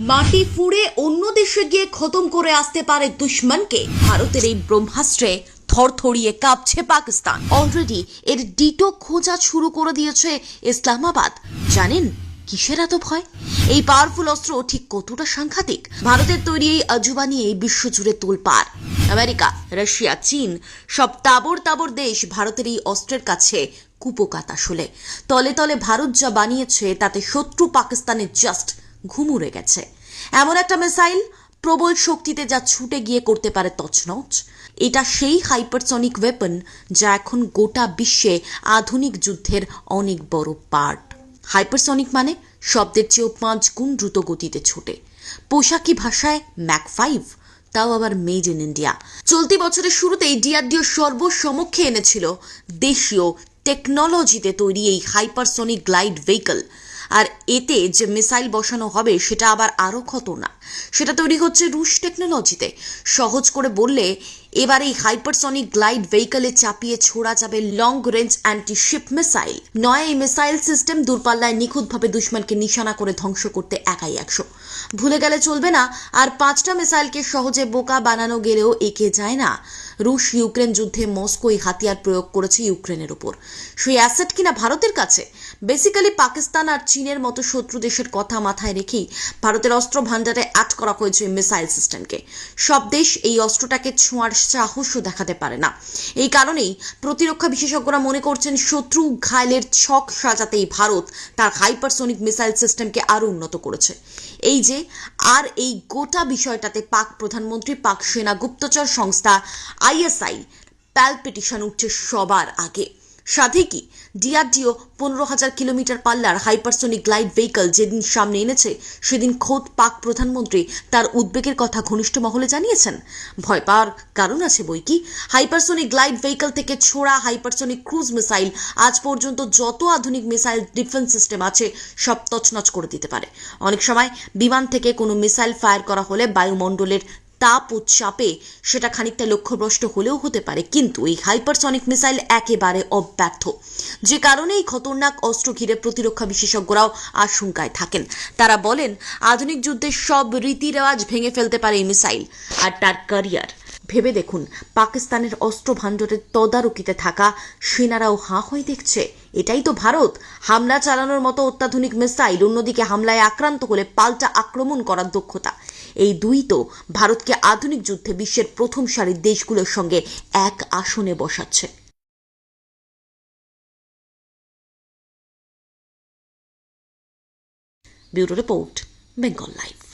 মাটি ফুঁড়ে অন্য দেশে গিয়ে খতম করে আসতে পারে দুশ্মনকে। ভারতের এই ব্রহ্মাস্ত্রে থরথরিয়ে কাঁপছে পাকিস্তান। অলরেডি এর ডিটো খোঁজা শুরু করে দিয়েছে ইসলামাবাদ। জানেন কিসের এত ভয়? এই পাওয়ারফুল অস্ত্র ঠিক কতটা সাংঘাতিক? ভারতের তৈরি এই আজুবা নিয়ে বিশ্বজুড়ে তোলপাড়। আমেরিকা, রাশিয়া, চীন সব তাবড় তাবড় দেশ ভারতের এই অস্ত্রের কাছে কুপোকাত। আসলে তলে তলে ভারত যা বানিয়েছে তাতে শত্রু পাকিস্তানের জাস্ট ঘুম উড়ে গেছে। এমন একটা মিসাইল প্রবল শক্তিতে যা ছুটে গিয়ে করতে পারে তছনছ। এটা সেই হাইপারসনিক ওয়েপন যা এখন গোটা বিশ্বে আধুনিক যুদ্ধের অনেক বড় পার্ট। হাইপারসনিক মানে শব্দের চেয়েও 5 গুণ দ্রুত গতিতে ছোটে। পোশাকি ভাষায় ম্যাক 5, তাও আবার মেড ইন ইন্ডিয়া। চলতি বছরের শুরুতেই ডিআরডিও সর্বসমক্ষে এনেছিল দেশীয় টেকনোলজিতে তৈরি এই হাইপারসনিক গ্লাইড ভেহিকল। আর এতে যে মিসাইল বসানো হবে সেটা আবার আরো খতরনাক। সেটা তৈরি হচ্ছে রুশ টেকনোলজিতে। সহজ করে বললে এবার এই হাইপারসনিক গ্লাইড ভেহিকলে চাপিয়ে ছোড়া যাবে long range anti sheep missile. নয় এই মিসাইল সিস্টেম দূরপাল্লায় নিখুঁতভাবে দুশ্মনকে নিশানা করে ধ্বংস করতে একাই 100। ভুলে গেলে চলবে না, আর 5টা মিসাইলকে সহজে বোকা বানানো গেলেও একে যায় না। রুশ ইউক্রেন যুদ্ধে মস্কো এই হাতিয়ার প্রয়োগ করেছে ইউক্রেনের উপর। সেই অ্যাসেট কিনা ভারতের কাছে। বেসিক্যালি পাকিস্তান আর চীনের মতো শত্রু দেশের কথা মাথায় রেখেই ভারতের অস্ত্র ভান্ডারে অ্যাড করা হয়েছে মিসাইল সিস্টেমকে। সব দেশ এই অস্ত্রটাকে ছোঁয়ার সাহসও দেখাতে পারে না। এই কারণেই প্রতিরক্ষা বিশেষজ্ঞরা মনে করছেন শত্রু ঘায়লের ছক সাজাতেই ভারত তার হাইপারসনিক মিসাইল সিস্টেমকে আরো উন্নত করেছে। এই গোটা বিষয়টাতে পাক প্রধানমন্ত্রী, পাক সেনা গুপ্তচর সংস্থা আইএসআই প্যালপিটিশন উঠছে সবার আগে। সাথে কি ডিআরডিও 15,000 কিলোমিটার পাল্লার হাইপারসনিক গ্লাইড ভেহিকল যেদিন সামনে এনেছে সেদিন খোদ পাক প্রধানমন্ত্রী তার উদ্বেগের কথা ঘনিষ্ঠ মহলে জানিয়েছেন। ভয় পাওয়ার কারণ আছে বই কি। হাইপারসনিক গ্লাইড ভেহিকল থেকে ছোড়া হাইপারসনিক ক্রুজ মিসাইল আজ পর্যন্ত যত আধুনিক মিসাইল ডিফেন্স সিস্টেম আছে সব তছনছ করে দিতে পারে। অনেক সময় বিমান থেকে কোনো মিসাইল ফায়ার করা হলে বায়ুমণ্ডলের তাপ ও চাপে সেটা খানিকটা লক্ষ্যভ্রষ্ট হলেও হতে পারে, কিন্তু এই হাইপারসনিক মিসাইল একেবারে অব্যর্থ। যে কারণে এই খতরনাক অস্ত্র ঘিরে প্রতিরক্ষা বিশেষজ্ঞরাও আশঙ্কায় থাকেন। তারা বলেন আধুনিক যুদ্ধের সব রীতি রেওয়াজ ভেঙে ফেলতে পারে এই মিসাইল আর তার ক্যারিয়ার। ভেবে দেখুন, পাকিস্তানের অস্ত্র ভাণ্ডারের তদারকিতে থাকা সেনারাও হাঁ হয়ে দেখছে। এটাই তো ভারত, হামলা চালানোর মতো অত্যাধুনিক মিসাইল, অন্যদিকে হামলায় আক্রান্ত হলে পাল্টা আক্রমণ করার দক্ষতা। এই দুই তো ভারতকে আধুনিক যুদ্ধে বিশ্বের প্রথম সারির দেশগুলোর সঙ্গে এক আসনে বসাচ্ছে। Bureau report, Bengal live.